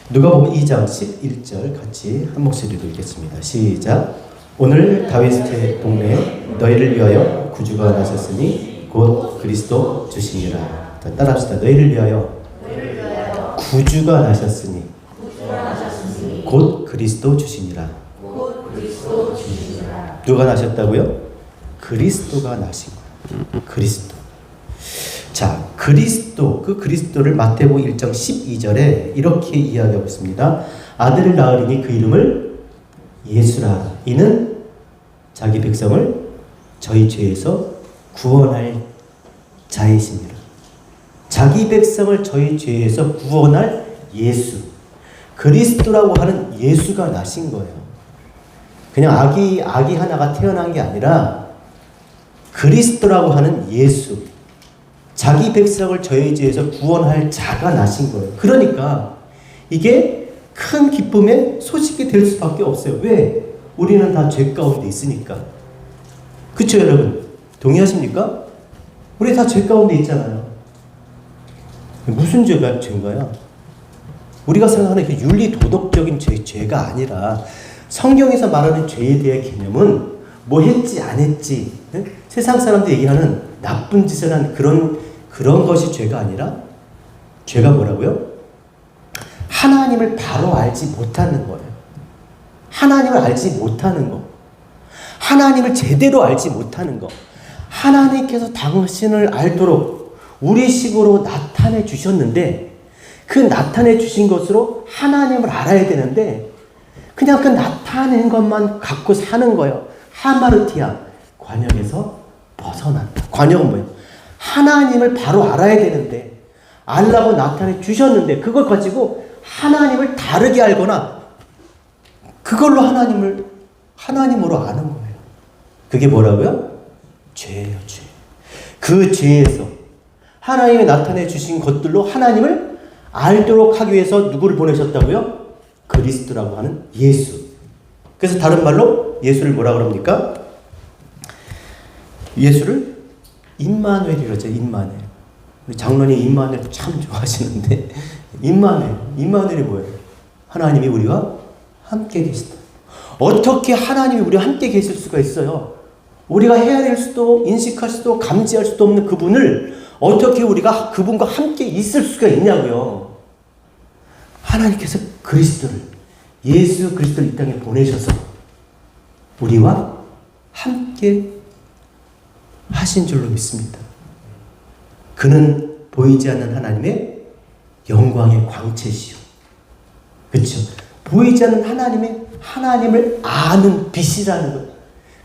누가복음 2장 11절 같이 한 목소리로 읽겠습니다. 시작. 오늘 다윗의 동네에 너희를 위하여 구주가 나셨으니 곧 그리스도 주시니라. 자, 따라합시다. 너희를 위하여 구주가 나셨으니 곧 그리스도 주시니라. 누가 나셨다고요? 그리스도가 나신 거예요. 그리스도. 자, 그리스도, 그 그리스도를 마태복음 1장 12절에 이렇게 이야기하고 있습니다. 아들을 낳으리니 그 이름을 예수라. 이는 자기 백성을 저희 죄에서 구원할 자이시니라. 자기 백성을 저희 죄에서 구원할 예수. 그리스도라고 하는 예수가 나신 거예요. 그냥 아기 하나가 태어난 게 아니라 그리스도라고 하는 예수. 자기 백성을 저희 죄에서 구원할 자가 나신 거예요. 그러니까 이게 큰 기쁨의 소식이 될 수밖에 없어요. 왜? 우리는 다 죄 가운데 있으니까. 그쵸 여러분? 동의하십니까? 우리 다 죄 가운데 있잖아요. 무슨 죄인가요? 우리가 생각하는 그 윤리 도덕적인 죄가 아니라 성경에서 말하는 죄에 대한 개념은 뭐 했지 안 했지, 세상 사람들 얘기하는 나쁜 짓을 한 그런 것이 죄가 아니라, 죄가 뭐라고요? 하나님을 바로 알지 못하는 거예요. 하나님을 알지 못하는 거. 하나님을 제대로 알지 못하는 거. 하나님께서 당신을 알도록 우리식으로 나타내 주셨는데, 그 나타내 주신 것으로 하나님을 알아야 되는데 그냥 그 나타낸 것만 갖고 사는 거예요. 하마르티아, 관역에서 벗어난다. 관역은 뭐예요? 하나님을 바로 알아야 되는데, 알라고 나타내 주셨는데 그걸 가지고 하나님을 다르게 알거나 그걸로 하나님으로 아는 거예요. 그게 뭐라고요? 죄예요, 죄. 그 죄에서 하나님이 나타내 주신 것들로 하나님을 알도록 하기 위해서 누구를 보내셨다고요? 그리스도라고 하는 예수. 그래서 다른 말로 예수를 뭐라 그럽니까? 예수를 임마누엘이라고 하죠. 임마누엘. 우리 장로님 임마누엘 참 좋아하시는데, 임마누엘이 뭐예요? 하나님이 우리와 함께 계시다. 어떻게 하나님이 우리와 함께 계실 수가 있어요? 우리가 헤아릴 수도 인식할 수도 감지할 수도 없는 그분을 어떻게 우리가 그분과 함께 있을 수가 있냐고요. 하나님께서 그리스도를, 예수 그리스도를 이 땅에 보내셔서 우리와 함께 하신 줄로 믿습니다. 그는 보이지 않는 하나님의 영광의 광채시오. 그렇죠? 보이지 않는 하나님을 아는 빛이라는 것.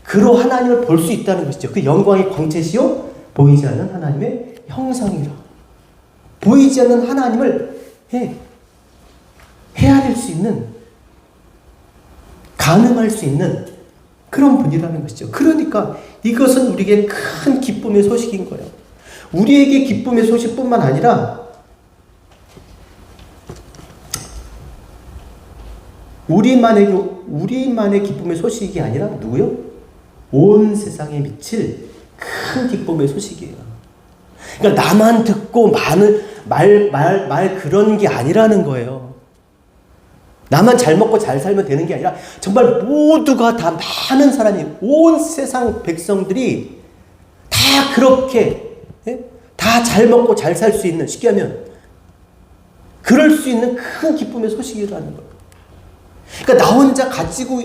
그로 하나님을 볼 수 있다는 것이죠. 그 영광의 광채시오, 보이지 않는 하나님의 형상이라. 보이지 않는 하나님을 헤아릴 수 있는, 가늠할 수 있는 그런 분이라는 것이죠. 그러니까 이것은 우리에게 큰 기쁨의 소식인 거예요. 우리에게 기쁨의 소식뿐만 아니라 우리만의 기쁨의 소식이 아니라 누구요? 온 세상에 미칠 큰 기쁨의 소식이에요. 그러니까 나만 듣고 말 그런 게 아니라는 거예요. 나만 잘 먹고 잘 살면 되는 게 아니라 정말 모두가 다, 많은 사람이, 온 세상 백성들이 다 그렇게 다 잘 먹고 잘 살 수 있는, 쉽게 하면 그럴 수 있는 큰 기쁨의 소식이라는 거예요. 그러니까 나 혼자 가지고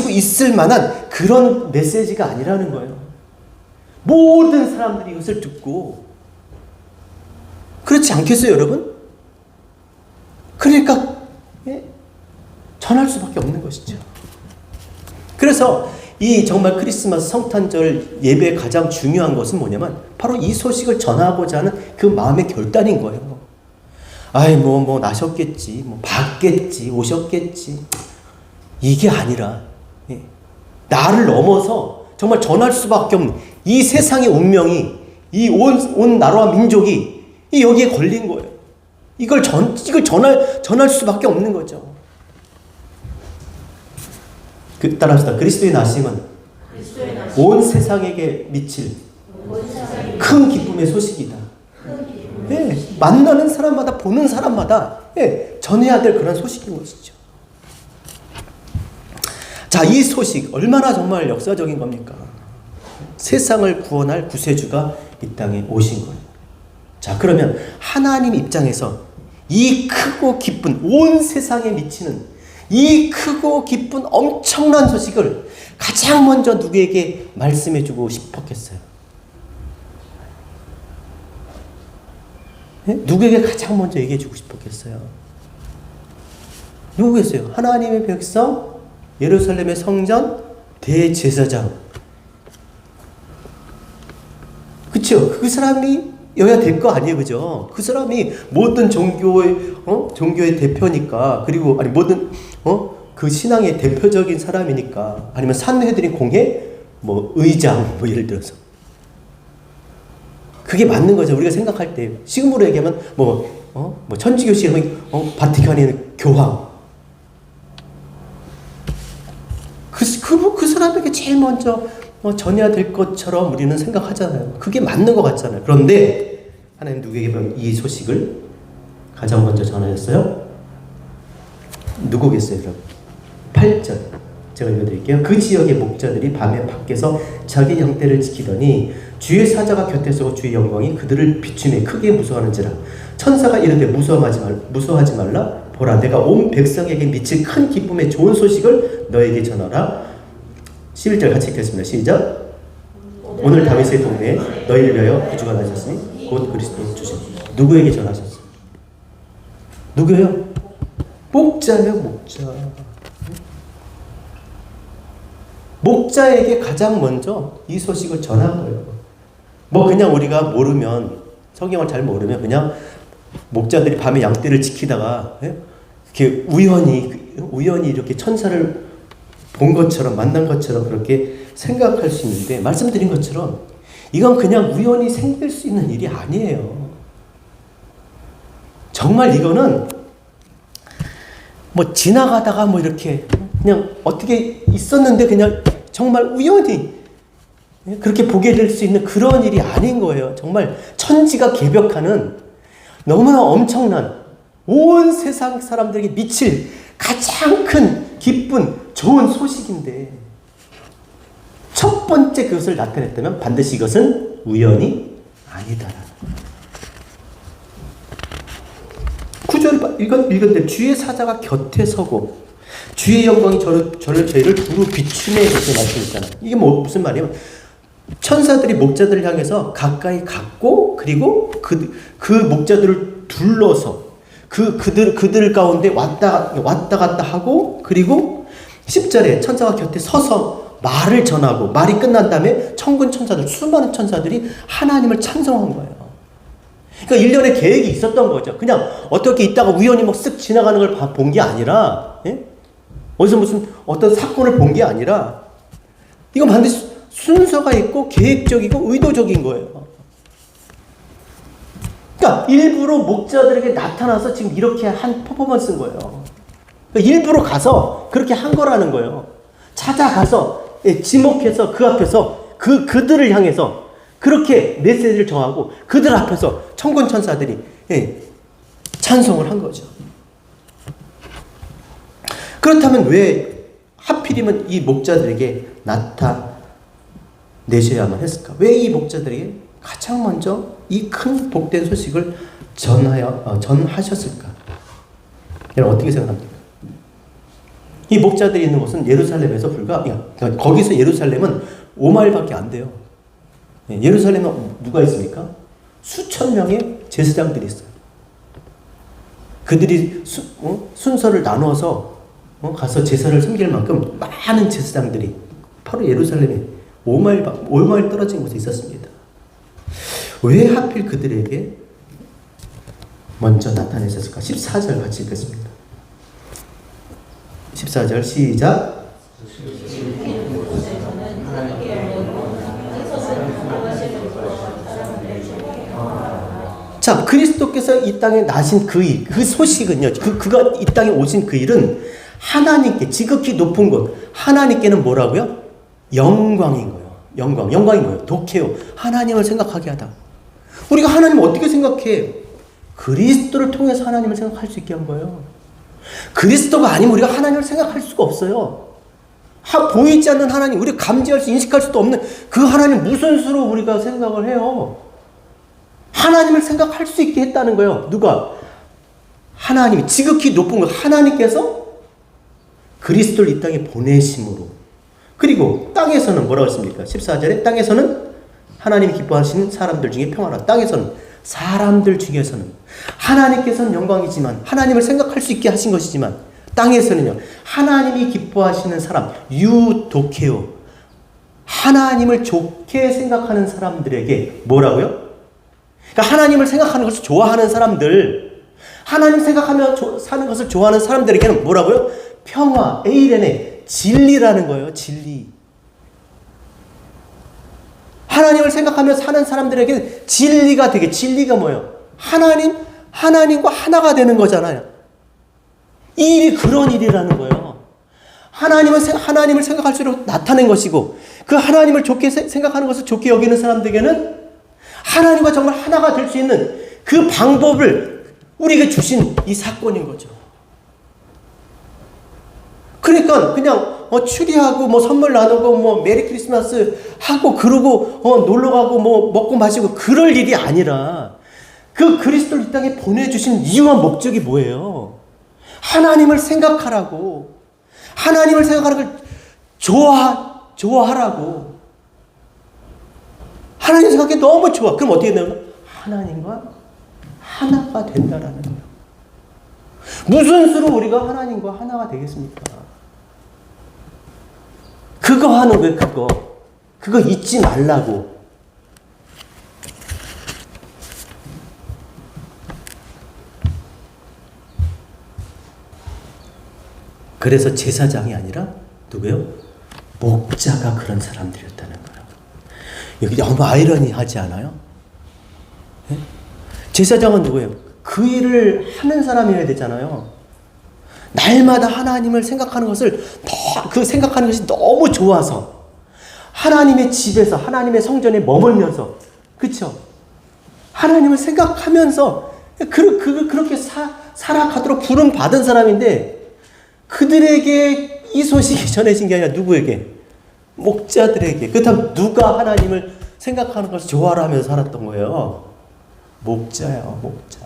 있을 만한 그런 메시지가 아니라는 거예요. 모든 사람들이 이것을 듣고, 그렇지 않겠어요, 여러분? 그러니까 전할 수밖에 없는 것이죠. 그래서 이 정말 크리스마스 성탄절 예배의 가장 중요한 것은 뭐냐면 바로 이 소식을 전하고자 하는 그 마음의 결단인 거예요. 아이 뭐 나셨겠지, 뭐 받겠지, 오셨겠지, 이게 아니라 나를 넘어서 정말 전할 수밖에 없는 이 세상의 운명이, 이 온 나라와 민족이 여기에 걸린 거예요. 이걸 전할 수밖에 없는 거죠. 따라합시다. 그리스도의 나심은 온 세상에게 미칠 큰 기쁨의 소식이다. 예, 만나는 사람마다 보는 사람마다 예, 전해야 될 그런 소식인 것이죠. 자, 이 소식 얼마나 정말 역사적인 겁니까? 세상을 구원할 구세주가 이 땅에 오신 거예요. 자, 그러면 하나님 입장에서 이 크고 기쁜, 온 세상에 미치는 이 크고 기쁜 엄청난 소식을 가장 먼저 누구에게 말씀해 주고 싶었겠어요? 네? 누구에게 가장 먼저 얘기해 주고 싶었겠어요? 누구겠어요? 하나님의 백성, 예루살렘의 성전, 대제사장. 그쵸? 그 사람이 여야 될 거 아니에요, 그죠? 그 사람이 모든 종교의 대표니까, 그리고 아니 모든 그 신앙의 대표적인 사람이니까, 아니면 산헤드린 공회 뭐 의장 뭐 예를 들어서 그게 맞는 거죠. 우리가 생각할 때 지금으로 얘기하면 뭐 천주교식이면 바티칸의 교황. 그 사람에게 제일 먼저 전해야 될 것처럼 우리는 생각하잖아요. 그게 맞는 것 같잖아요. 그런데 하나님 누구에게 이 소식을 가장 먼저 전하셨어요? 누구겠어요, 여러분? 8절 제가 읽어드릴게요. 그 지역의 목자들이 밤에 밖에서 자기 양떼를 지키더니 주의 사자가 곁에 서고 주의 영광이 그들을 비추며 크게 무서워하는지라. 천사가 이르되 무서워하지 말라. 보라, 내가 온 백성에게 미칠 큰 기쁨의 좋은 소식을 너에게 전하라. 11절 같이 읽겠습니다. 시작. 오늘 다윗의 동네에 너희를 위하여 구주가 나셨으니 곧 그리스도 주신. 누구에게 전하셨어요? 누구예요? 목자예요, 목자. 목자에게 가장 먼저 이 소식을 전한 거예요. 뭐 그냥 우리가 모르면, 성경을 잘 모르면 그냥 목자들이 밤에 양떼를 지키다가 이렇게 우연히 이렇게 천사를 본 것처럼, 만난 것처럼 그렇게 생각할 수 있는데, 말씀드린 것처럼 이건 그냥 우연히 생길 수 있는 일이 아니에요. 정말 이거는 뭐 지나가다가 뭐 이렇게 그냥 어떻게 있었는데 그냥 정말 우연히 그렇게 보게 될 수 있는 그런 일이 아닌 거예요. 정말 천지가 개벽하는 너무나 엄청난, 온 세상 사람들에게 미칠 가장 큰 기쁜 좋은 소식인데, 첫 번째 그것을 나타냈다면 반드시 이것은 우연이 아니다. 9절 읽었는데 주의 사자가 곁에 서고 주의 영광이 저희를 두루 비추네, 이렇게 말씀했잖아요. 이게 무슨 말이에요? 천사들이 목자들을 향해서 가까이 갔고, 그리고 그 목자들을 둘러서 그들 가운데 왔다 갔다 하고, 그리고 10절에 천사가 곁에 서서 말을 전하고, 말이 끝난 다음에 천군 천사들, 수많은 천사들이 하나님을 찬송한 거예요. 그러니까 일련의 계획이 있었던 거죠. 그냥 어떻게 있다가 우연히 막 쓱 지나가는 걸 본 게 아니라, 어디서 무슨 어떤 사건을 본 게 아니라, 이건 반드시 순서가 있고 계획적이고 의도적인 거예요. 그러니까 일부러 목자들에게 나타나서 지금 이렇게 한 퍼포먼스인 거예요. 그러니까 일부러 가서 그렇게 한 거라는 거예요. 찾아가서 지목해서 그 앞에서 그들을 향해서 그렇게 메시지를 정하고, 그들 앞에서 천군 천사들이 찬송을 한 거죠. 그렇다면 왜 하필이면 이 목자들에게 나타내셔야만 했을까? 왜 이 목자들에게 가장 먼저 이 큰 복된 소식을 전하셨을까? 여러분 어떻게 생각합니까? 이 목자들이 있는 곳은 예루살렘에서 거기서 예루살렘은 5마일밖에 안 돼요. 예루살렘에 누가 있습니까? 수천 명의 제사장들이 있어요. 그들이 순서를 나눠서 가서 제사를 섬길 만큼 많은 제사장들이 바로 예루살렘에 5마일 떨어진 곳에 있었습니다. 왜 하필 그들에게 먼저 나타내셨을까? 14절 같이 읽겠습니다. 14절 시작. 자, 그리스도께서 이 땅에 나신 그 일, 그 소식은요, 그가 이 땅에 오신 그 일은 하나님께, 지극히 높은 곳, 하나님께는 뭐라고요? 영광인 거예요. 영광이 뭐예요? 독해요. 하나님을 생각하게 하다. 우리가 하나님을 어떻게 생각해? 그리스도를 통해서 하나님을 생각할 수 있게 한 거예요. 그리스도가 아니면 우리가 하나님을 생각할 수가 없어요. 보이지 않는 하나님, 우리가 감지할 수, 인식할 수도 없는 그 하나님 무슨 수로 우리가 생각을 해요? 하나님을 생각할 수 있게 했다는 거예요. 누가? 하나님이, 지극히 높은 거 하나님께서 그리스도를 이 땅에 보내심으로. 그리고 땅에서는 뭐라고 했습니까? 14절에 땅에서는 하나님이 기뻐하시는 사람들 중에 평화라. 땅에서는, 사람들 중에서는 하나님께서는 영광이지만 하나님을 생각할 수 있게 하신 것이지만 땅에서는요, 하나님이 기뻐하시는 사람, 유독해요. 하나님을 좋게 생각하는 사람들에게 뭐라고요? 그러니까 하나님을 생각하는 것을 좋아하는 사람들, 하나님 생각하며 사는 것을 좋아하는 사람들에게는 뭐라고요? 평화, 에이레네, 진리라는 거예요. 진리. 하나님을 생각하며 사는 사람들에게 진리가 되게, 진리가 뭐예요? 하나님과 하나가 되는 거잖아요. 이 일이 그런 일이라는 거예요. 하나님을 생각할수록 나타낸 것이고, 그 하나님을 좋게 생각하는 것을 좋게 여기는 사람들에게는 하나님과 정말 하나가 될 수 있는 그 방법을 우리에게 주신 이 사건인 거죠. 그러니까 그냥 추리하고 뭐 선물 나누고 뭐 메리 크리스마스 하고 그러고 놀러 가고 뭐 먹고 마시고 그럴 일이 아니라, 그 그리스도를 이 땅에 보내주신 이유와 목적이 뭐예요? 하나님을 생각하라고, 하나님을 생각하는 걸 좋아하라고. 하나님 생각이 너무 좋아. 그럼 어떻게 되나요? 하나님과 하나가 된다라는 거예요. 무슨 수로 우리가 하나님과 하나가 되겠습니까? 그거 하는 거예요. 그거 잊지 말라고. 그래서 제사장이 아니라 누구요? 목자가 그런 사람들이었다는 거예요. 여기 너무 아이러니하지 않아요? 네? 제사장은 누구예요? 그 일을 하는 사람이어야 되잖아요. 날마다 하나님을 생각하는 것을 그 생각하는 것이 너무 좋아서 하나님의 집에서, 하나님의 성전에 머물면서, 그렇죠? 하나님을 생각하면서 그렇게 살아가도록 부름 받은 사람인데, 그들에게 이 소식이 전해진 게 아니라 누구에게? 목자들에게. 그렇다면 누가 하나님을 생각하는 것을 좋아라 하면서 살았던 거예요? 목자예요, 목자.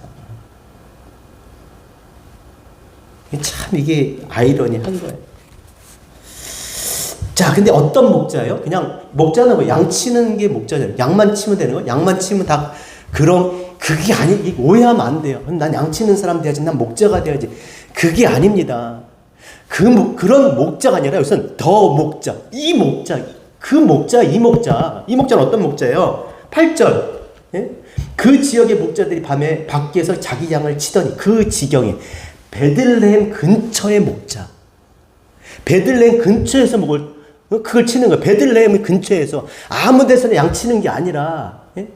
참 이게 아이러니한 거예요. 자, 근데 어떤 목자예요? 그냥 목자는 뭐 양 치는 게 목자잖아요. 양만 치면 되는 거예요? 양만 치면 다 그게 아니, 오해하면 안 돼요. 난 양 치는 사람 돼야지, 난 목자가 돼야지. 그게 아닙니다. 그런 목자가 아니라 우선 더 목자, 이 목자, 그 목자, 이 목자는 어떤 목자예요? 8절. 예? 그 지역의 목자들이 밤에 밖에서 자기 양을 치더니, 그 지경에 베들레헴 근처의 목자. 베들레헴 근처에서 그걸 치는 거예요. 베들레헴 근처에서 아무 데서나 양 치는 게 아니라, 예?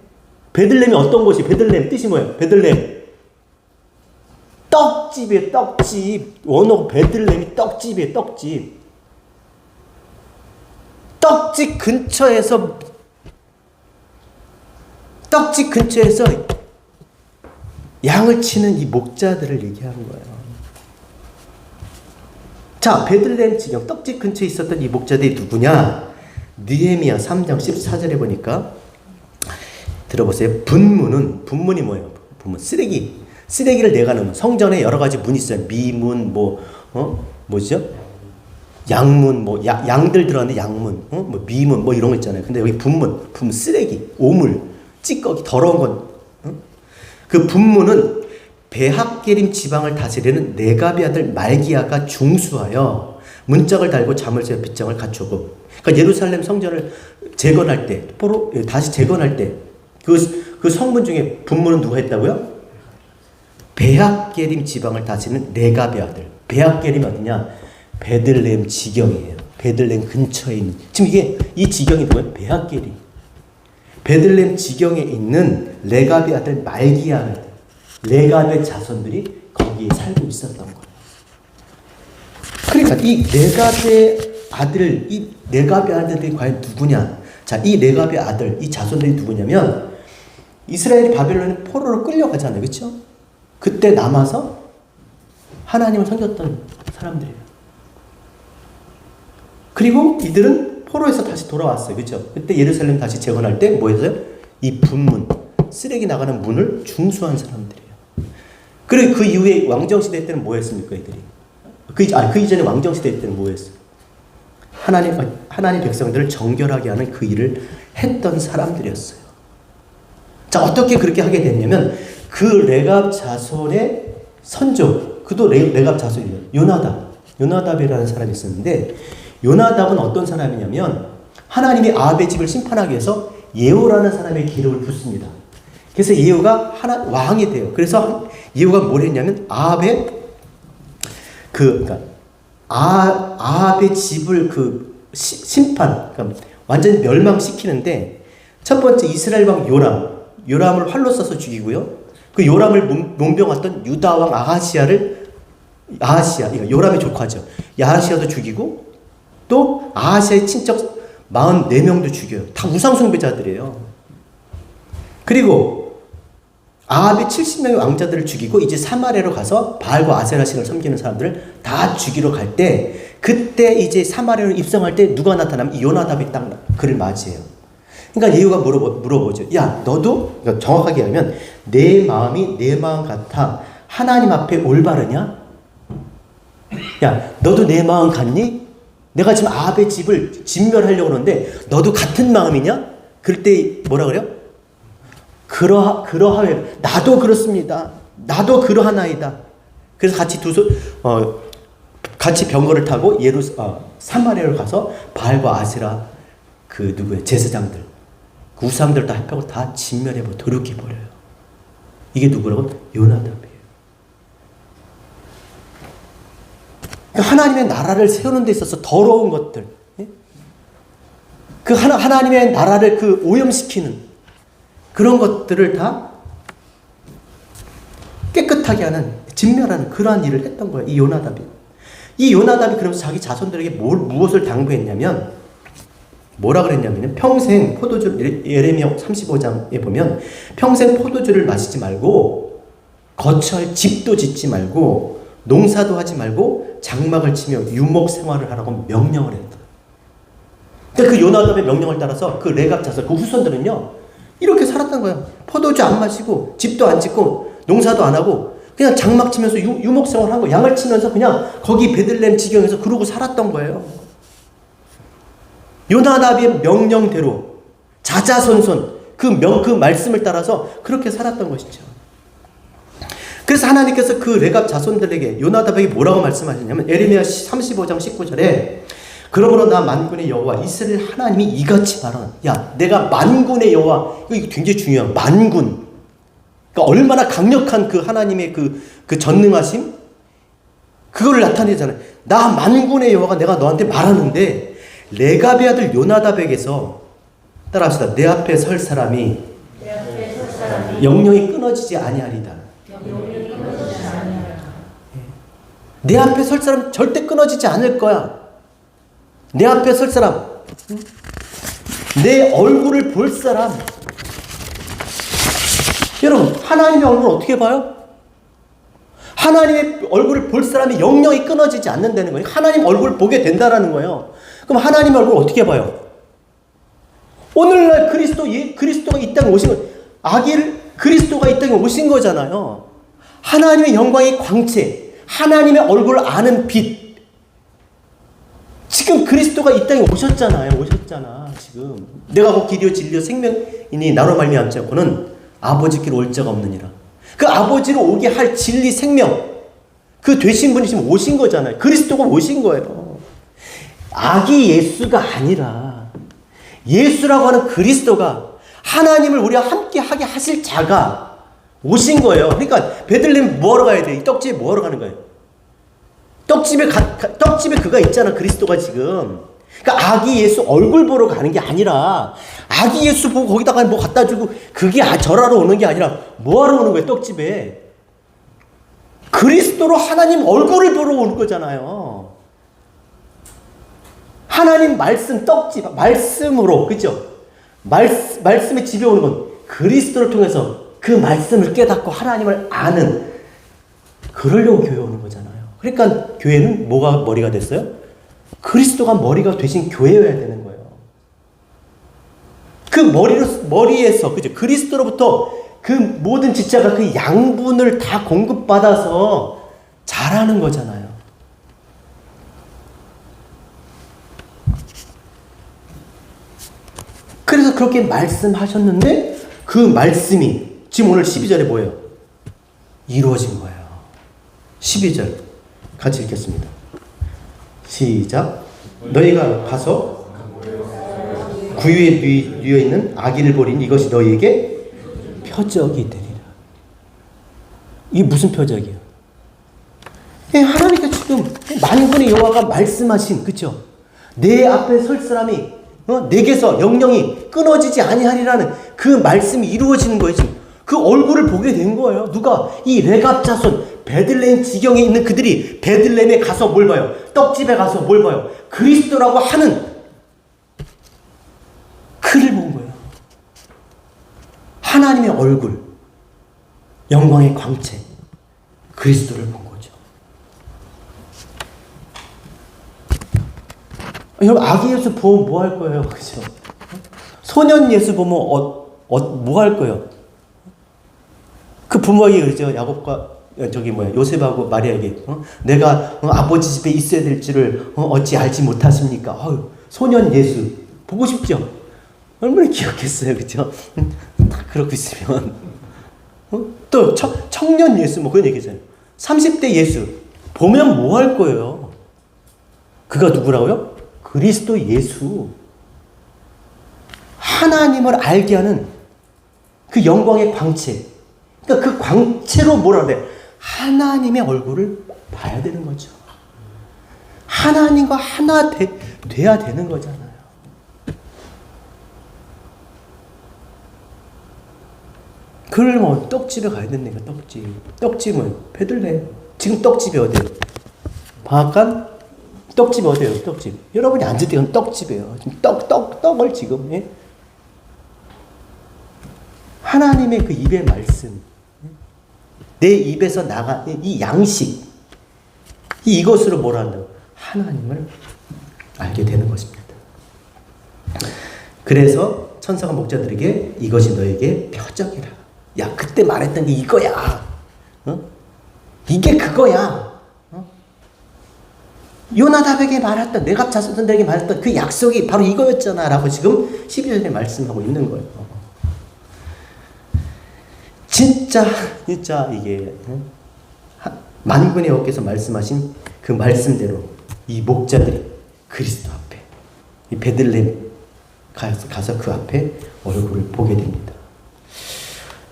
베들레헴이 어떤 곳이? 베들레헴 뜻이 뭐예요? 베들레헴 떡집이에요. 떡집. 원어 베들레헴이 떡집이에요. 떡집. 떡집 근처에서 양을 치는 이 목자들을 얘기하는 거예요. 자, 베들레헴 지경 떡집 근처에 있었던 이 목자들이 누구냐? 느헤미야 3장 14절에 보니까 들어보세요. 분문이 뭐예요? 분문, 쓰레기를 내가는 문. 성전에 여러 가지 문이 있어요. 미문, 뭐죠? 양문, 양들 들어가는데 양문, 미문, 이런 거 있잖아요. 근데 여기 분문, 쓰레기, 오물, 찌꺼기, 더러운 건. 그 분문은 베핫게림 지방을 다스리는 레갑의 아들 말기야가 중수하여 문짝을 달고 잠을 새 빗장을 갖추고. 그러니까 예루살렘 성전을 재건할 때, 다시 재건할 때, 그 성문 중에 분문은 누가 했다고요? 베핫게림 지방을 다스리는 레갑의 아들. 베핫게림이 어디냐? 베들레헴 지경이에요. 베들레헴 근처에 있는. 지금 이 지경이 누구예요? 베핫게림. 베들레헴 지경에 있는 레갑의 아들 말기야, 레갑의 자손들이 거기에 살고 있었던 거예요. 그러니까 이 레갑의 아들들이 과연 누구냐? 자, 이 레갑의 아들, 이 자손들이 누구냐면 이스라엘이 바벨론의 포로로 끌려가잖아요. 그렇죠? 그때 남아서 하나님을 섬겼던 사람들이에요. 그리고 이들은 포로에서 다시 돌아왔어요. 그렇죠? 그때 예루살렘 다시 재건할 때 뭐 했어요? 이 분문, 쓰레기 나가는 문을 중수한 사람들이에요. 그리고 그 이후에 왕정시대 때는 뭐 했습니까, 이들이? 그 이전에 왕정시대 때는 뭐 했어요? 하나님 백성들을 정결하게 하는 그 일을 했던 사람들이었어요. 자, 어떻게 그렇게 하게 됐냐면, 그 레갑 자손의 선조, 그도 레갑 자손이에요. 요나답이라는 사람이 있었는데, 요나답은 어떤 사람이냐면, 하나님이 아합의 집을 심판하기 위해서 예후라는 사람의 기름을 붓습니다. 그래서 예후가 왕이 돼요. 그래서 예후가 뭘 했냐면, 아합의 집을 심판, 그러니까 완전히 멸망시키는데, 첫 번째 이스라엘 왕 요람을 활로 쏴서 죽이고요. 그 요람을 몸병했던 유다 왕 아하시아, 이거 요람의 조카죠. 아하시아도 죽이고, 또 아하시아의 친척 44명도 죽여요. 다 우상숭배자들이에요. 그리고 아합의 70명의 왕자들을 죽이고 이제 사마리아로 가서 바알과 아세라 신을 섬기는 사람들을 다 죽이러 갈 때, 그때 이제 사마리아로 입성할 때 누가 나타나면 이 요나답이 딱 그를 맞이해요. 그러니까 예후가 물어보죠. 야, 너도, 그러니까 정확하게 하면 내 마음이 내 마음 같아 하나님 앞에 올바르냐? 야, 너도 내 마음 같니? 내가 지금 아합의 집을 진멸하려고 그러는데 너도 같은 마음이냐? 그럴 때 뭐라 그래요? 그러하외. 나도 그렇습니다. 나도 그러하나이다. 그래서 같이 병거를 타고 사마리아로 가서 바알과 아세라 제사장들, 그 우상들 다 합하고 다 진멸해버려, 도륙해버려요. 이게 누구라고? 요나답이에요. 하나님의 나라를 세우는 데 있어서 더러운 것들, 하나님의 나라를 오염시키는 그런 것들을 다 깨끗하게 하는, 진멸하는 그러한 일을 했던 거예요. 이 요나답이. 이 요나답이 그러면서 자기 자손들에게 무엇을 당부했냐면, 뭐라 그랬냐면, 평생 예레미야 35장에 보면, 평생 포도주를 마시지 말고, 거처에 집도 짓지 말고, 농사도 하지 말고, 장막을 치며 유목 생활을 하라고 명령을 했다. 근데 그 요나답의 명령을 따라서 그 레갑 자손, 그 후손들은요, 이렇게 살았던 거예요. 포도주 안 마시고, 집도 안 짓고, 농사도 안 하고, 그냥 장막 치면서 유목 생활을 하고, 양을 치면서 그냥 거기 베들레헴 지경에서 그러고 살았던 거예요. 요나답의 명령대로 자자손손 그 말씀을 따라서 그렇게 살았던 것이죠. 그래서 하나님께서 그 레갑 자손들에게, 요나답에게 뭐라고 말씀하셨냐면, 예레미야 35장 19절에 그러므로 나 만군의 여호와 이스라엘 하나님이 이같이 말하노라. 야, 내가 만군의 여호와, 이거 굉장히 중요한 만군. 그러니까 얼마나 강력한 그 하나님의 그 전능하심, 그걸 나타내잖아요. 나 만군의 여호와가 내가 너한테 말하는데, 레갑의 아들 요나답에게서, 따라합시다. 내 앞에 설 사람이 영영이 끊어지지 아니하리다. 내 앞에 설 사람 절대 끊어지지 않을 거야. 내 앞에 설 사람, 내 얼굴을 볼 사람. 여러분, 하나님의 얼굴을 어떻게 봐요? 하나님의 얼굴을 볼 사람이 영영이 끊어지지 않는다는 거예요. 하나님 얼굴을 보게 된다는 거예요. 그럼 하나님의 얼굴을 어떻게 봐요? 오늘날 그리스도가 이 땅에 오신 거, 그리스도가 이 땅에 오신 거잖아요. 하나님의 영광의 광채, 하나님의 얼굴을 아는 빛. 지금 그리스도가 이 땅에 오셨잖아. 지금 내가 곧 길이요 진리요 생명이니 나로 말미암지 않고는 아버지께로 올 자가 없느니라. 그 아버지로 오게 할 진리 생명, 그 되신 분이 지금 오신 거잖아요. 그리스도가 오신 거예요. 아기 예수가 아니라 예수라고 하는 그리스도가, 하나님을 우리와 함께 하게 하실 자가 오신 거예요. 그러니까 베들레헴 뭐하러 가야 돼? 이 떡집에 뭐하러 가는 거예요? 떡집에 그가 있잖아. 그리스도가 지금. 그러니까 아기 예수 얼굴 보러 가는 게 아니라, 아기 예수 보고 거기다가 뭐 갖다 주고 그게 절하러 오는 게 아니라 뭐하러 오는 거예요? 떡집에. 그리스도로 하나님 얼굴을 보러 오는 거잖아요. 하나님 말씀, 떡집, 말씀으로, 그죠? 말씀의 집에 오는 건 그리스도를 통해서 그 말씀을 깨닫고 하나님을 아는, 그러려고 교회 오는 거잖아요. 그러니까 교회는 뭐가 머리가 됐어요? 그리스도가 머리가 되신 교회여야 되는 거예요. 그 머리에서, 그죠? 그리스도로부터 그 모든 지체가 그 양분을 다 공급받아서 자라는 거잖아요. 그래서 그렇게 말씀하셨는데 그 말씀이 지금 오늘 12절에 뭐예요? 이루어진 거예요. 12절 같이 읽겠습니다. 시작. 너희가 가서 구유에 누워 있는 아기를 보리니 이것이 너희에게 표적이 되리라. 이게 무슨 표적이에요? 하나님께서 지금 만군의 여호와가 말씀하신, 그렇죠? 내 앞에 설 사람이 내게서 영영이 끊어지지 아니하리라는 그 말씀이 이루어지는 거예요. 지금 그 얼굴을 보게 된 거예요. 누가? 이 레갑 자손, 베들레헴 지경에 있는 그들이 베들레헴에 가서 뭘 봐요? 떡집에 가서 뭘 봐요? 그리스도라고 하는 그를 본 거예요. 하나님의 얼굴, 영광의 광채, 그리스도를 본 거죠. 여러분, 아기 예수 보면 뭐 할 거예요? 그죠? 소년 예수 보면 뭐 할 거예요? 그 부모에게 그러죠. 야곱과 요셉하고 마리아에게 내가 아버지 집에 있어야 될 줄을 어찌 알지 못하십니까? 소년 예수 보고 싶죠? 얼마나 귀엽겠어요. 그죠? 딱 그러고 있으면 또 청년 예수 뭐 그런 얘기잖아요. 30대 예수 보면 뭐 할 거예요? 그가 누구라고요? 그리스도 예수. 하나님을 알게 하는 그 영광의 광채. 그러니까 그 광채로 뭐라 그래? 하나님의 얼굴을 봐야 되는 거죠. 하나님과 하나 돼야 되는 거잖아요. 그러면 떡집에 가야 된다니까. 떡집은 베들레헴. 지금 떡집이 어디예요? 방앗간 떡집이 어디예요? 떡집. 여러분이 앉을 때는 떡집이에요. 지금 떡을 지금. 예? 하나님의 그 입의 말씀, 내 입에서 나가 이 양식, 이것으로 뭘 한다고? 하나님을 알게 되는 것입니다. 그래서 천사가 목자들에게 이것이 너에게 표적이라. 야, 그때 말했던 게 이거야. 이게 그거야. 요나답에게 말했던, 레갑 자손들에게 말했던 그 약속이 바로 이거였잖아 라고 지금 12절에 말씀하고 있는 거예요. 진짜 이게 만군의 여호와께서 말씀하신 그 말씀대로 이 목자들이 그리스도 앞에 이 베들레헴 가서 그 앞에 얼굴을 보게 됩니다.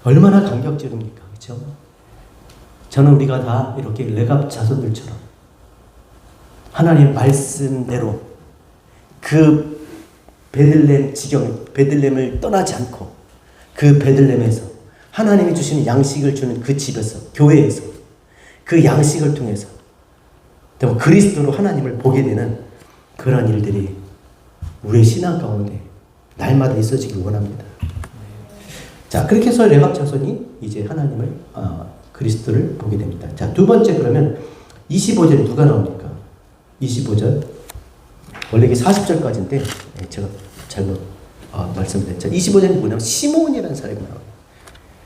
얼마나 감격적입니까? 그렇죠? 저는 우리가 다 이렇게 레갑 자손들처럼 하나님의 말씀대로 그 베들레헴 지경, 베들레헴을 떠나지 않고 그 베들레헴에서 하나님이 주시는 양식을 주는 그 집에서, 교회에서 그 양식을 통해서 그리스도로 하나님을 보게 되는 그런 일들이 우리의 신앙 가운데 날마다 있어지길 원합니다. 자, 그렇게 해서 레갑 자손이 이제 하나님을 그리스도를 보게 됩니다. 자, 두 번째 그러면 25절에 누가 나옵니까? 25절 원래 이게 40절까지인데 제가 잘못 말씀드렸죠. 25절은 뭐냐면 시몬이라는 사람이 나와요.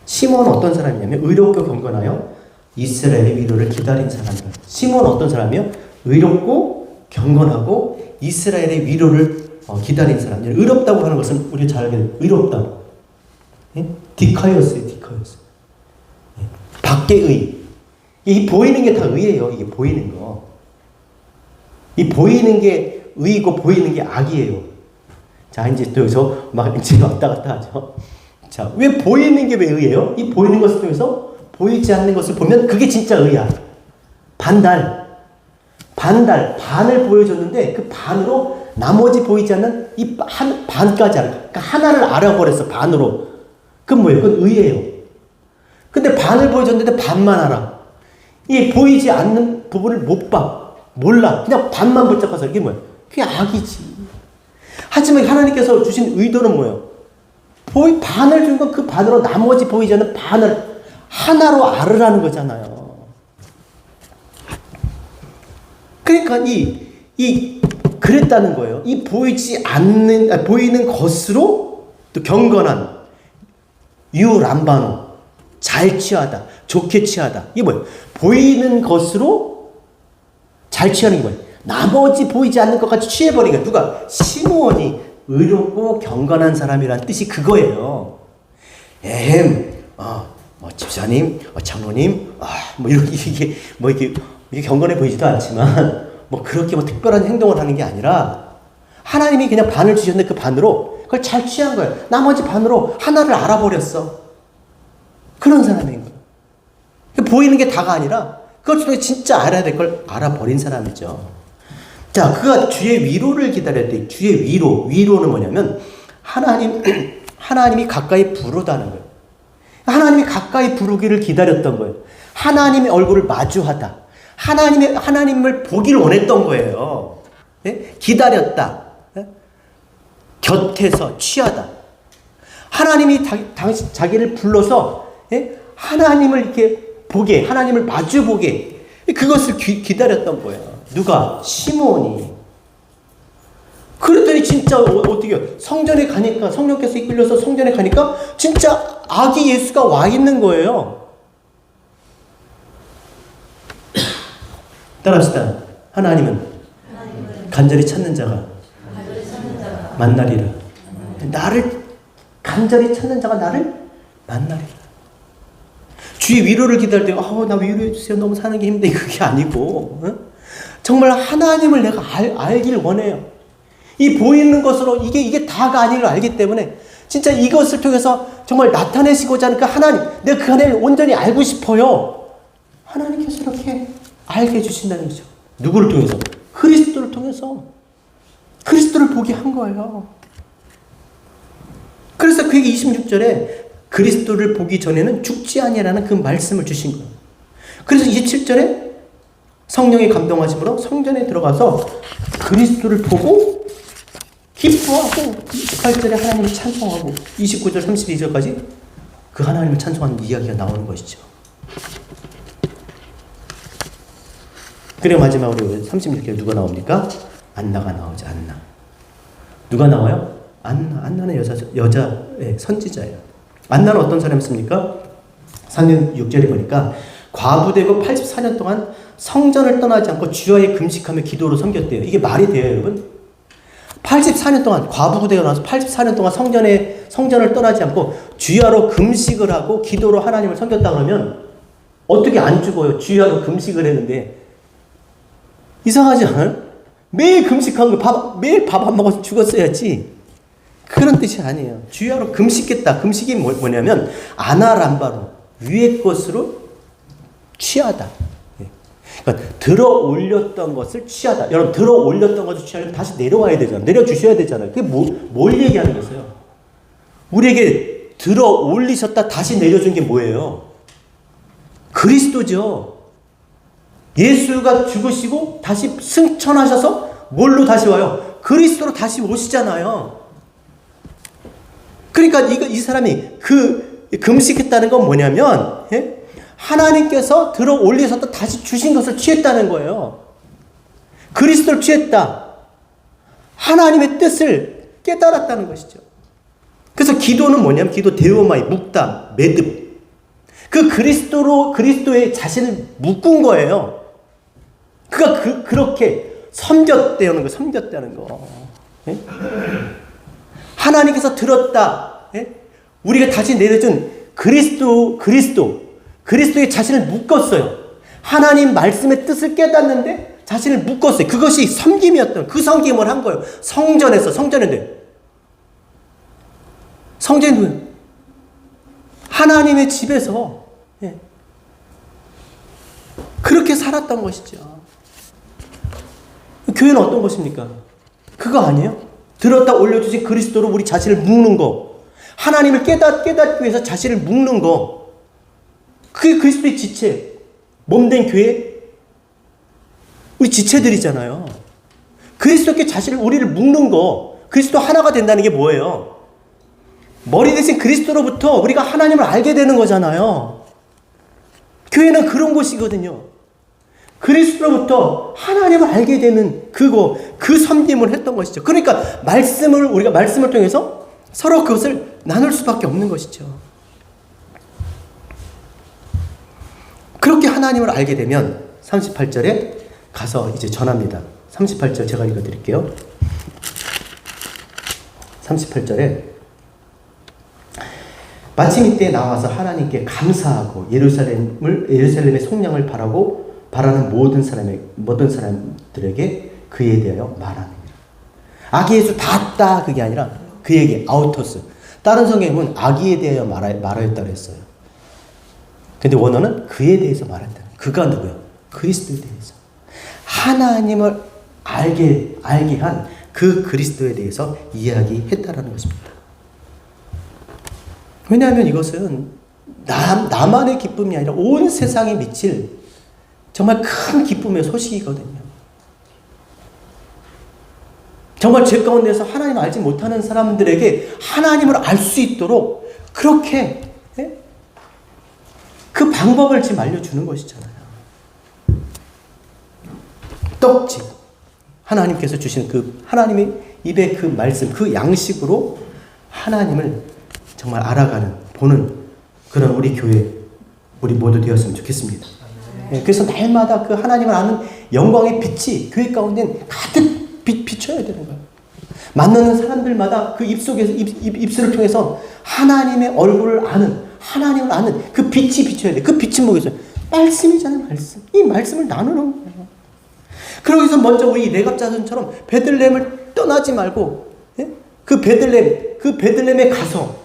시몬은 어떤 사람이냐면 의롭고 경건하여 이스라엘의 위로를 기다린 사람이에요. 시몬은 어떤 사람이요? 의롭고 경건하고 이스라엘의 위로를 기다린 사람이에요. 의롭다고 하는 것은 우리 잘 알게 돼요. 의롭다. 예? 디카이어스예요. 디카이어스. 예. 밖의 의. 이 보이는 게 다 의예요. 이게 보이는 거. 이 보이는 게 의이고 보이는 게 악이에요. 자, 이제 또 여기서 막 이제 왔다 갔다 하죠. 자, 왜 보이는 게 왜 의예요? 이 보이는 것을 통해서 보이지 않는 것을 보면 그게 진짜 의야. 반을 보여줬는데 그 반으로 나머지 보이지 않는 이 반까지 알아. 그러니까 하나를 알아버렸어, 반으로. 그건 뭐예요? 그건 의예요. 근데 반을 보여줬는데 반만 알아. 이 보이지 않는 부분을 못 봐. 몰라. 그냥 반만 붙잡아서 이게 뭐야? 그게 악이지. 하지만 하나님께서 주신 의도는 뭐예요? 반을 준 건 그 반으로 나머지 보이지 않는 반을 하나로 알으라는 거잖아요. 그러니까 그랬다는 거예요. 이 보이는 것으로 또 경건한 유람바노, 잘 취하다, 좋게 취하다. 이게 뭐예요? 보이는 것으로 잘 취하는 게 뭐예요? 나머지 보이지 않는 것 같이 취해버리니까 누가? 시므온이 의롭고 경건한 사람이란 뜻이 그거예요. 집사님, 장로님, 이게 경건해 보이지도 않지만, 그렇게 특별한 행동을 하는 게 아니라, 하나님이 그냥 반을 주셨는데 그 반으로 그걸 잘 취한 거예요. 나머지 반으로 하나를 알아버렸어. 그런 사람인 거예요. 보이는 게 다가 아니라, 그것 중에 진짜 알아야 될 걸 알아버린 사람이죠. 자, 그가 주의 위로를 기다렸대. 주의 위로는 뭐냐면, 하나님이 가까이 부르다는 거예요. 하나님이 가까이 부르기를 기다렸던 거예요. 하나님의 얼굴을 마주하다. 하나님을 보기를 원했던 거예요. 예? 기다렸다. 예? 곁에서 취하다. 하나님이 자기를 불러서 하나님을 이렇게 보게, 하나님을 마주 보게, 그것을 기다렸던 거예요. 누가? 시므온이. 그랬더니 진짜 어떻게 해요? 성전에 가니까, 성령께서 이끌려서 성전에 가니까 진짜 아기 예수가 와 있는 거예요. 따라합시다. 하나님은 간절히 찾는 자가 만나리라. 나를 간절히 찾는 자가 나를 만나리라. 주의 위로를 기다릴 때 나 위로해 주세요. 너무 사는 게 힘든데 그게 아니고 정말 하나님을 내가 알길 원해요. 이 보이는 것으로 이게 다가 아닌 걸 알기 때문에 진짜 이것을 통해서 정말 나타내시고자 하는 그 하나님, 내가 그 하나님을 온전히 알고 싶어요. 하나님께서 이렇게 알게 해주신다는 거죠. 누구를 통해서? 그리스도를 통해서. 그리스도를 보게 한 거예요. 그래서 그에게 26절에 그리스도를 보기 전에는 죽지 아니라는 그 말씀을 주신 거예요. 그래서 27절에 성령의 감동하심으로 성전에 들어가서 그리스도를 보고 기뻐하고 28절에 하나님을 찬송하고 29절 32절까지 그 하나님을 찬송하는 이야기가 나오는 것이죠. 그리고 마지막으로 36절에 누가 나옵니까? 안나가 나오죠. 안나. 누가 나와요? 안나는 여자의 선지자예요. 안나는 어떤 사람이었습니까? 3년 6절에 보니까 과부되고 84년 동안 성전을 떠나지 않고 주야에 금식하며 기도로 섬겼대요. 이게 말이 돼요, 여러분? 84년 동안 과부되고 나서 84년 동안 성전을 떠나지 않고 주야로 금식을 하고 기도로 하나님을 섬겼다 그러면 어떻게 안 죽어요? 주야로 금식을 했는데 이상하지 않아요? 매일 금식한 거 매일 밥 안 먹어서 죽었어야지. 그런 뜻이 아니에요. 주야로 금식했다. 금식이 뭐냐면 아나람바로 위의 것으로 취하다. 그러니까 들어 올렸던 것을 취하다. 여러분 들어 올렸던 것을 취하려면 다시 내려와야 되잖아요. 내려주셔야 되잖아요. 그게 뭘 얘기하는 거세요? 우리에게 들어 올리셨다 다시 내려준 게 뭐예요? 그리스도죠. 예수가 죽으시고 다시 승천하셔서 뭘로 다시 와요? 그리스도로 다시 오시잖아요. 그러니까 이 사람이 금식했다는 건 뭐냐면 하나님께서 들어 올리셔서 다시 주신 것을 취했다는 거예요. 그리스도를 취했다. 하나님의 뜻을 깨달았다는 것이죠. 그래서 기도는 뭐냐면 기도 데오마이, 묵담, 매듭. 그 그리스도의 자신을 묶은 거예요. 그가 그렇게 섬겼다는 거, 섬겼다는 거. 하나님께서 들었다. 우리가 다시 내려준 그리스도의 자신을 묶었어요. 하나님 말씀의 뜻을 깨닫는데 자신을 묶었어요. 그것이 섬김이었던 그 섬김을 한 거예요. 성전인데 하나님의 집에서 그렇게 살았던 것이죠. 교회는 어떤 것입니까? 그거 아니에요? 들었다 올려주신 그리스도로 우리 자신을 묶는 거. 하나님을 깨닫기 위해서 자신을 묶는 거. 그게 그리스도의 지체. 몸된 교회. 우리 지체들이잖아요. 그리스도께 우리를 묶는 거. 그리스도 하나가 된다는 게 뭐예요? 머리 대신 그리스도로부터 우리가 하나님을 알게 되는 거잖아요. 교회는 그런 곳이거든요. 그리스도로부터 하나님을 알게 되는 그 섬김을 했던 것이죠. 그러니까 우리가 말씀을 통해서 서로 그것을 나눌 수밖에 없는 것이죠. 그렇게 하나님을 알게 되면 38절에 가서 이제 전합니다. 38절 제가 읽어드릴게요. 38절에 마침 이때 나와서 하나님께 감사하고 예루살렘의 속량을 바라는 모든 사람들에게 그에 대하여 말하느니라. 아기 예수 다 그게 아니라 그에게 아우토스. 다른 성경은 아기에 대하여 말하였다 그랬어요. 근데 원어는 그에 대해서 말한다. 그가 누구요? 그리스도에 대해서. 하나님을 알게 한 그 그리스도에 대해서 이야기했다라는 것입니다. 왜냐하면 이것은 나만의 기쁨이 아니라 온 세상에 미칠 정말 큰 기쁨의 소식이거든요. 정말 죄 가운데서 하나님을 알지 못하는 사람들에게 하나님을 알 수 있도록 그렇게 그 방법을 지금 알려주는 것이잖아요. 떡집. 하나님께서 주신 그 하나님의 입의 그 말씀, 그 양식으로 하나님을 정말 알아가는, 보는 그런 우리 교회, 우리 모두 되었으면 좋겠습니다. 그래서 날마다 그 하나님을 아는 영광의 빛이 교회 가운데 가득 비춰야 되는 거예요. 만나는 사람들마다 그 입술을 통해서 하나님의 얼굴을 하나님을 아는 그 빛이 비춰야 돼. 그 빛은 뭐겠어요? 말씀이잖아요, 말씀. 이 말씀을 나누는 거예요. 그러기 위해서 먼저 우리 레갑자손처럼 베들레헴을 떠나지 말고, 그 베들레헴에 가서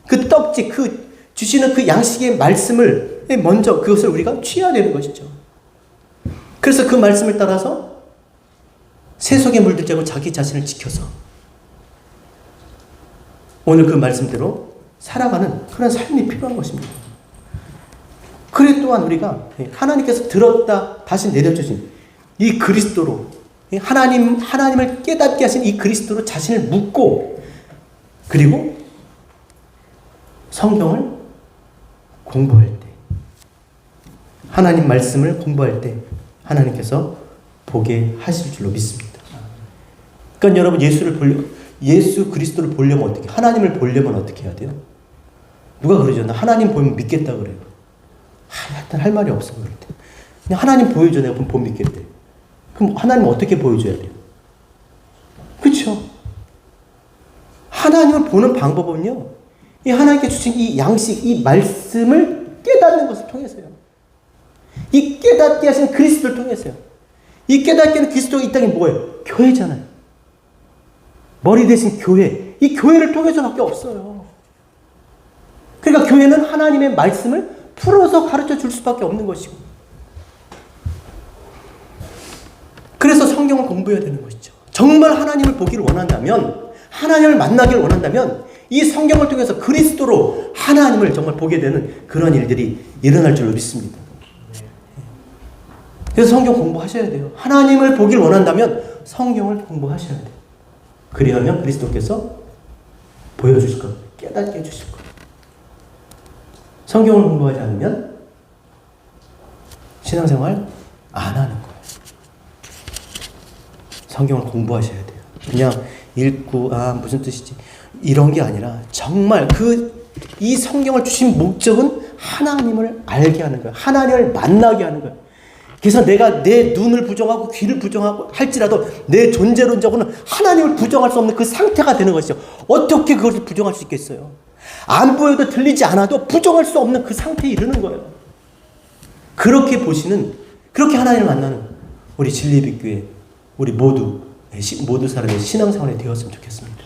그 떡집, 주시는 그 양식의 말씀을 먼저 그것을 우리가 취해야 되는 것이죠. 그래서 그 말씀을 따라서 세속에 물들지 않고 자기 자신을 지켜서 오늘 그 말씀대로 살아가는 그런 삶이 필요한 것입니다. 그래 또한 우리가 하나님께서 들었다 다시 내려주신 이 그리스도로 하나님을 깨닫게 하신 이 그리스도로 자신을 묻고 그리고 성경을 공부할 때 하나님 말씀을 공부할 때 하나님께서 보게 하실 줄로 믿습니다. 그러니까 여러분 예수 그리스도를 보려면 어떻게? 하나님을 보려면 어떻게 해야 돼요? 누가 그러죠? 나 하나님 보면 믿겠다 그래요. 일단 할 말이 없어 그럴 때. 그냥 하나님 보여줘 내가 못 믿겠대. 그럼 하나님 어떻게 보여줘야 돼요? 그렇죠? 하나님을 보는 방법은요. 이 하나님께 주신 이 양식, 이 말씀을 깨닫는 것을 통해서요. 이 깨닫게 하신 그리스도를 통해서요. 이 깨닫게 하는 그리스도가 이 땅에 뭐예요? 교회잖아요. 머리 대신 교회. 이 교회를 통해서밖에 없어요. 그러니까 교회는 하나님의 말씀을 풀어서 가르쳐 줄 수밖에 없는 것이고. 그래서 성경을 공부해야 되는 것이죠. 정말 하나님을 보기를 원한다면, 하나님을 만나기를 원한다면 이 성경을 통해서 그리스도로 하나님을 정말 보게 되는 그런 일들이 일어날 줄로 믿습니다. 그래서 성경 공부하셔야 돼요. 하나님을 보기를 원한다면 성경을 공부하셔야 돼요. 그리하면 그리스도께서 보여주실 것, 깨닫게 해주실 것. 성경을 공부하지 않으면 신앙생활 안 하는 거예요. 성경을 공부하셔야 돼요. 그냥 읽고 무슨 뜻이지 이런 게 아니라 정말 이 성경을 주신 목적은 하나님을 알게 하는 거예요. 하나님을 만나게 하는 거예요. 그래서 내가 내 눈을 부정하고 귀를 부정하고 할지라도 내 존재론적으로는 하나님을 부정할 수 없는 그 상태가 되는 것이죠. 어떻게 그것을 부정할 수 있겠어요? 안 보여도 들리지 않아도 부정할 수 없는 그 상태에 이르는 거예요. 그렇게 하나님을 만나는 우리 진리빛교회 우리 모두 사람의 신앙생활이 되었으면 좋겠습니다.